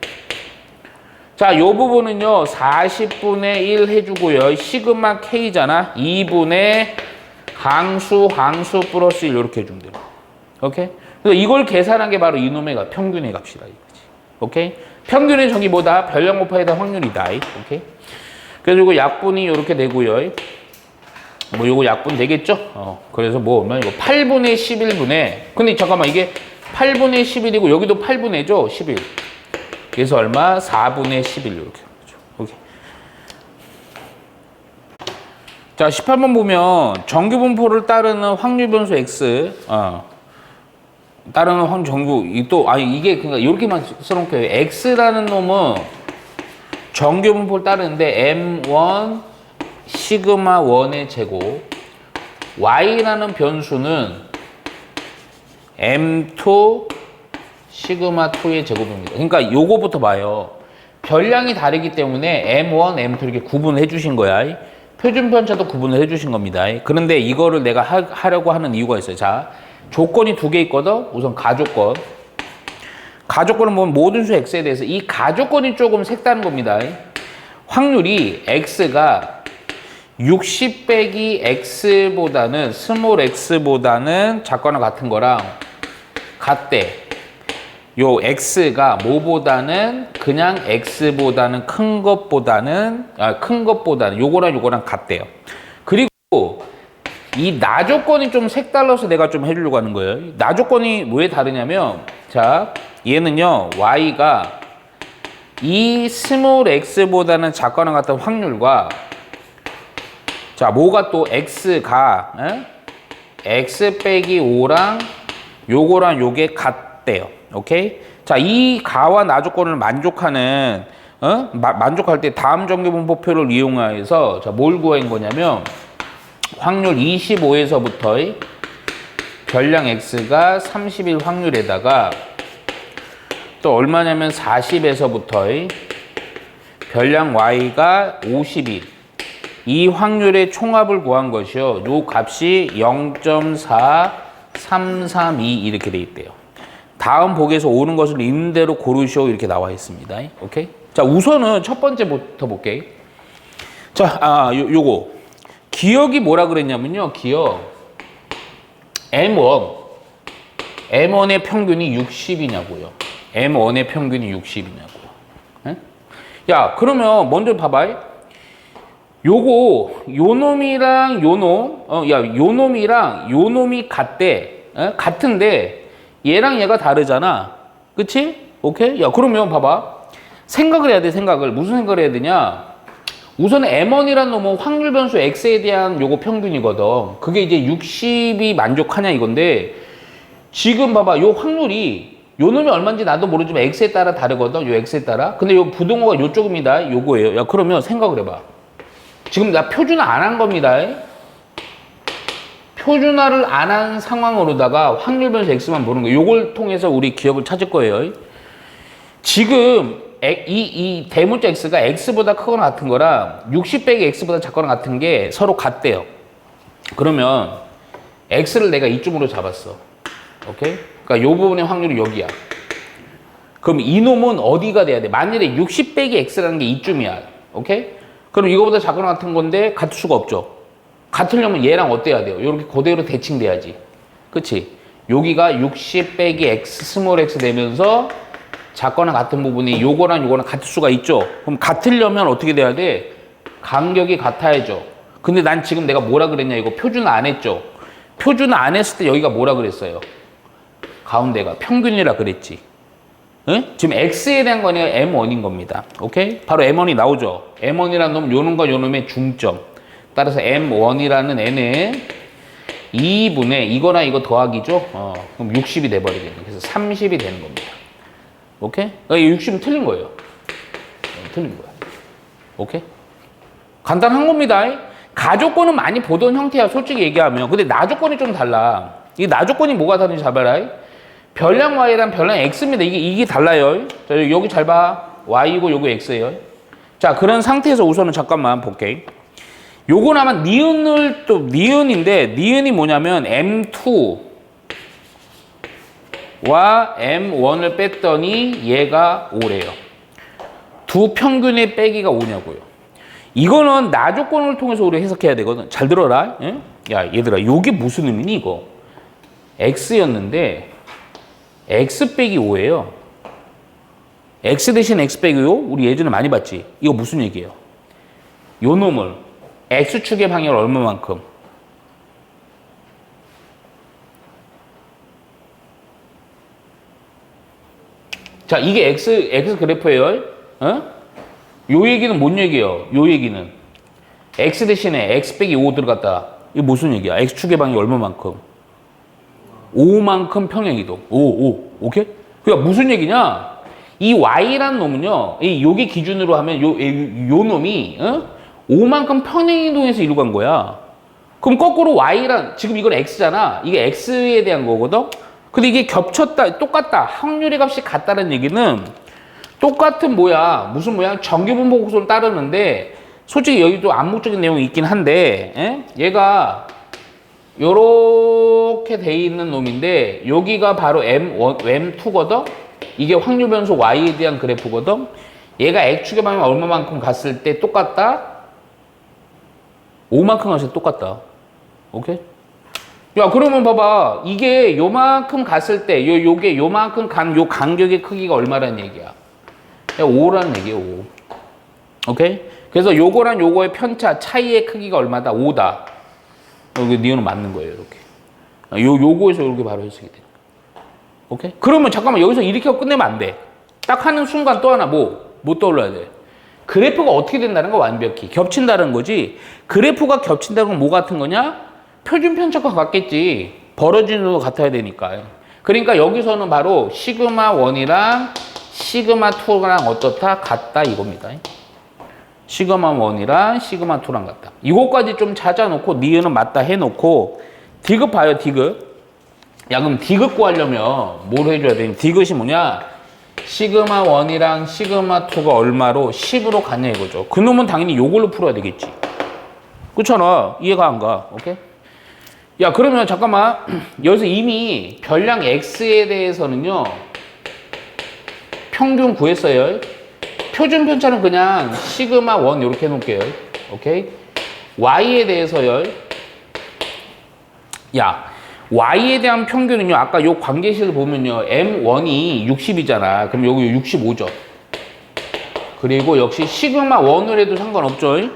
자, 요 부분은요. 40분의 1 해주고요. 시그마 k잖아. 2분의 항수 플러스 1 이렇게 해주면 돼요. 오케이? 그래서 이걸 계산한 게 바로 이놈의 값, 평균의 값이다. 이거지. 오케이? 평균의 정의 뭐다? 별량 곱하기다 확률이다. 오케이? 그래서 이거 약분이 이렇게 되고요. 뭐 요거 약분 되겠죠? 그래서 뭐 얼마 이거 8분의 11분의 근데 잠깐만 이게 8분의 11이고 여기도 8분의죠? 11. 그래서 얼마? 4분의 11 이렇게 하죠. 오케이. 자, 18번 보면 정규 분포를 따르는 확률 변수 x 따르는 정규 이게 그러니까 이렇게만 써놓을게요. x라는 놈은 정규 분포를 따르는데 m1 시그마 1의 제곱 y라는 변수는 m2 시그마 2의 제곱입니다. 그러니까 요거부터 봐요. 별량이 다르기 때문에 m1, m2 이렇게 구분을 해주신 거야. 표준 편차도 구분을 해주신 겁니다. 그런데 이거를 내가 하려고 하는 이유가 있어요. 자, 조건이 두 개 있거든. 우선 가조건. 가조건은 보면 모든 수 x에 대해서 이 가조건이 조금 색다른 겁니다. 확률이 x가 60 빼기 x보다는 스몰 x보다는 작거나 같은 거랑 같대. 요 x가 뭐보다는 그냥 x보다는 큰 것보다는 요거랑 같대요. 그리고 이 나조건이 좀 색달라서 내가 좀 해주려고 하는 거예요. 나조건이 왜 다르냐면 자 얘는요 y가 이 스몰 x보다는 작거나 같은 확률과 자 뭐가 또 x가 x 빼기 5랑 요거랑 요게 같대요. 오케이? 자, 이 가와 나 조건을 만족하는 만족할 때 다음 정규분포표를 이용해서 자, 뭘 구한 거냐면 확률 25에서부터 별량 x가 31 확률에다가 또 얼마냐면 40에서부터 별량 y가 52 이 확률의 총합을 구한 것이요. 요 값이 0.4332 이렇게 돼 있대요. 다음 복에서 오는 것을 있는 대로 고르시오 이렇게 나와 있습니다. 오케이? 자, 우선은 첫 번째부터 볼게. 자, 요거 기억이 뭐라 그랬냐면요. 기억 M1의 평균이 60이냐고요. M1의 평균이 60이냐고요. 에? 야, 그러면 먼저 봐봐. 요거 요 놈이랑 요 놈, 요 놈이랑 요 놈이 같대. 같은데 얘랑 얘가 다르잖아. 그치? 오케이? 야, 그러면 봐봐. 생각을 해야 돼, 생각을. 무슨 생각을 해야 되냐? 우선 M1이라는 놈은 확률 변수 X에 대한 요거 평균이거든. 그게 이제 60이 만족하냐 이건데, 지금 봐봐. 요 확률이, 요 놈이 얼마인지 나도 모르지만 X에 따라 다르거든. 요 X에 따라. 근데 요 부등호가 요쪽입니다. 요거예요. 야, 그러면 생각을 해봐. 지금 나 표준화 안 한 겁니다. 표준화를 안 한 상황으로다가 확률 변수 X만 보는 거예요. 요걸 통해서 우리 기억을 찾을 거예요. 지금 이 대문자 X가 X보다 크거나 같은 거랑 60 빼기 X보다 작거나 같은 게 서로 같대요. 그러면 X를 내가 이쯤으로 잡았어. 오케이? 그러니까 요 부분의 확률이 여기야. 그럼 이 놈은 어디가 돼야 돼? 만일에 60 빼기 X라는 게 이쯤이야. 오케이? 그럼 이거보다 작거나 같은 건데 같을 수가 없죠. 같으려면 얘랑 어때야 돼요? 이렇게 그대로 대칭돼야지. 그치? 여기가 60 빼기 x 스몰 x 되면서 작거나 같은 부분이 요거랑 요거랑 같을 수가 있죠. 그럼 같으려면 어떻게 돼야 돼? 간격이 같아야죠. 근데 난 지금 내가 뭐라 그랬냐? 이거 표준화 안 했죠. 표준화 안 했을 때 여기가 뭐라 그랬어요? 가운데가 평균이라 그랬지. 응? 지금 x에 대한 거니까 m1인 겁니다. 오케이? 바로 m1이 나오죠. m1이라는 놈은 요 놈과 요 놈의 중점. 따라서 m1이라는 애는 2분의 이거나 이거 더하기죠. 그럼 60이 돼버리겠네. 그래서 30이 되는 겁니다. 오케이? 60은 틀린 거예요. 틀린 거야. 오케이? 간단한 겁니다. 가조건은 많이 보던 형태야, 솔직히 얘기하면. 근데 나조건이 좀 달라. 이 나조건이 뭐가 다른지 잘 봐라. 별량 y랑 별량 x입니다. 이게 달라요. 자, 여기 잘 봐. y고 요거 x예요. 자, 그런 상태에서 우선은 잠깐만 볼게. 요건 아마 니은을 또 니은인데 니은이 뭐냐면 m2와 m1을 뺐더니 얘가 5래요. 두 평균의 빼기가 5냐고요. 이거는 나조건을 통해서 우리 해석해야 되거든. 잘 들어라. 예? 야, 얘들아, 요게 무슨 의미니 이거? x였는데 x 빼기 5예요. x 대신 x 빼기 5? 우리 예전에 많이 봤지? 이거 무슨 얘기예요? 요 놈을 x축의 방향을 얼마만큼? 자, 이게 x 그래프예요. 어? 요 얘기는 뭔 얘기예요? 요 얘기는 x 대신에 x 빼기 5 들어갔다. 이게 무슨 얘기야? x축의 방향이 얼마만큼? 5만큼 평행이동. 5. 오케이? 그러니까 무슨 얘기냐? 이 y라는 놈은요, 요게 기준으로 하면 요 놈이 5만큼 평행이동해서 이루고 간 거야. 그럼 거꾸로 y란, 지금 이건 x잖아. 이게 x에 대한 거거든? 근데 이게 겹쳤다, 똑같다. 확률의 값이 같다는 얘기는 똑같은 모양, 무슨 모양? 정규분포곡선을 따르는데 솔직히 여기도 암묵적인 내용이 있긴 한데 얘가 요렇게 돼 있는 놈인데 여기가 바로 M2거든? 이게 확률 변수 Y에 대한 그래프거든? 얘가 X축의 방향이 얼마만큼 갔을 때 똑같다? 5만큼 갔을 때 똑같다. 오케이? 야, 그러면 봐봐. 이게 요만큼 갔을 때, 요게 요만큼 간 요 간격의 크기가 얼마라는 얘기야? 야, 5라는 얘기야, 5. 오케이? 그래서 요거랑 요거의 편차, 차이의 크기가 얼마다? 5다. 여기 니은은 맞는 거예요, 이렇게. 요거에서 이렇게 바로 해석이 돼. 오케이? 그러면 잠깐만, 여기서 이렇게 하고 끝내면 안 돼. 딱 하는 순간 또 하나 뭐 떠올라야 돼? 그래프가 어떻게 된다는 거 완벽히. 겹친다는 거지. 그래프가 겹친다는 건 뭐 같은 거냐? 표준 편차가 같겠지. 벌어지는 거 같아야 되니까. 그러니까 여기서는 바로 시그마 1이랑 시그마 2랑 어떻다? 같다 이겁니다. 시그마 1이랑 시그마 2랑 같다. 이거까지 좀 찾아놓고 니은은 맞다 해놓고 디귿 봐요, 디귿. 야, 그럼 디귿 구하려면 뭘 해줘야 되냐? 디귿이 뭐냐? 시그마 1이랑 시그마 2가 얼마로 10으로 갔냐 이거죠. 그놈은 당연히 요걸로 풀어야 되겠지. 그렇잖아. 이해가 안 가. 오케이? 야, 그러면 잠깐만. 여기서 이미 별량 x에 대해서는요. 평균 구했어요. 표준 편차는 그냥 시그마 1 이렇게 해놓을게요. 오케이? y에 대해서요. 야, y에 대한 평균은요. 아까 요 관계식을 보면요. m1이 60이잖아. 그럼 여기 65죠. 그리고 역시 시그마 1을 해도 상관없죠.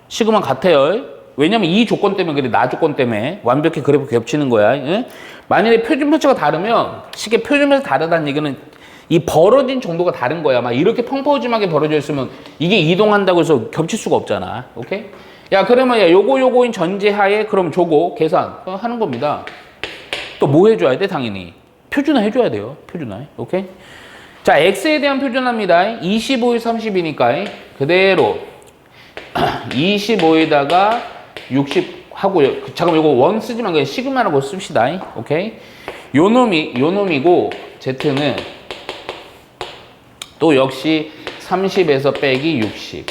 시그마 같아요. 왜냐면 이 조건 때문에 그래. 나 조건 때문에 완벽히 그래프 겹치는 거야. 예? 만약에 표준 편차가 다르면 식의 표준 편차가 다르다는 얘기는 이 벌어진 정도가 다른 거야. 막 이렇게 펑퍼짐하게 벌어져 있으면 이게 이동한다고 해서 겹칠 수가 없잖아. 오케이? 야, 그러면 야, 요거인 전제하에 그럼 저거 계산 하는 겁니다. 또 뭐 해줘야 돼? 당연히 표준화 해줘야 돼요. 표준화. 오케이? 자, x에 대한 표준화입니다. 25에 30이니까 그대로 25에다가 60 하고요. 잠깐만, 이거 원 쓰지만 그냥 시그마라고 씁시다. 오케이? 요 놈이고 z는 또 역시 30에서 빼기 60.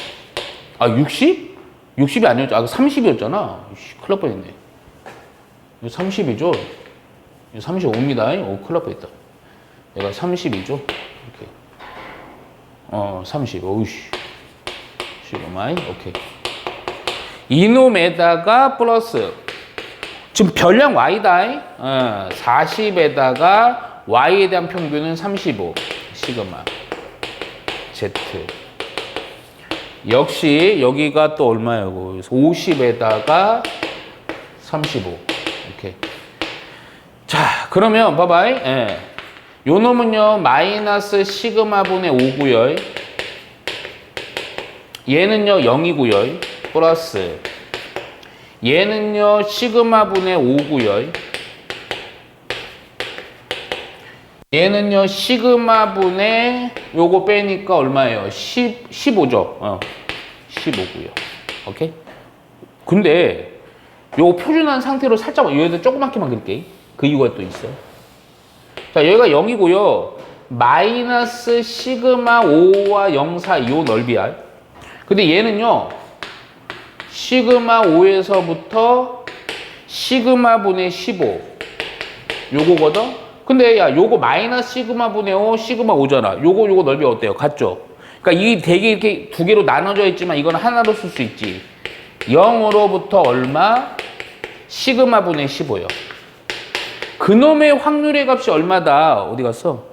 아, 60? 60이 아니었죠. 아, 30이었잖아. 큰일 날 뻔했네. 이거 30이죠? 이거 35입니다. 오, 큰일 날 뻔했다. 얘가 30이죠? 이렇게. 30. 오이씨. 시그마이. 오케이. 이놈에다가 플러스 지금 별량 y다. 40에다가 y에 대한 평균은 35 시그마 z. 역시 여기가 또 얼마예요? 50에다가 35 이렇게. 자, 그러면 봐봐. 요 놈은요 마이너스 시그마 분의 5고요. 얘는요 0이고요. 플러스 얘는요 시그마 분의 5고요. 얘는요 시그마 분의 요거 빼니까 얼마예요? 15죠. 15고요. 오케이? 근데 요 표준한 상태로 살짝 여기다 조그맣게만 그릴게. 그 이유가 또 있어요. 자, 여기가 0이고요. 마이너스 시그마 5와 0 사이 요 넓이야. 근데 얘는요 시그마 5에서부터 시그마 분의 15 요거거든. 근데 야 요거 마이너스 시그마 분의 5 시그마 5잖아. 요거 넓이 어때요? 같죠? 그러니까 이 되게 이렇게 두 개로 나눠져 있지만 이건 하나로 쓸 수 있지. 0으로부터 얼마? 시그마 분의 15요. 그놈의 확률의 값이 얼마다? 어디 갔어?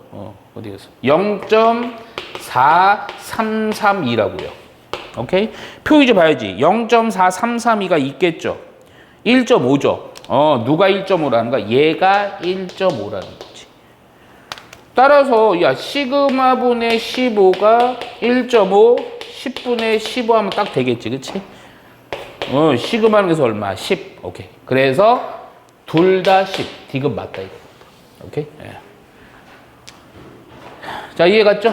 어디 갔어? 0.4332라고요. 오케이? 표 이제 봐야지. 0.4332가 있겠죠. 1.5죠. 누가 1.5라는 거야? 얘가 1.5라는 거지. 따라서 야 시그마 분의 15가 1.5, 10분의 15 하면 딱 되겠지. 그치? 시그마는 그래서 얼마? 10. 오케이. 그래서 둘 다 10. 디귿 맞다 이거. 오케이? 자, 이해 갔죠?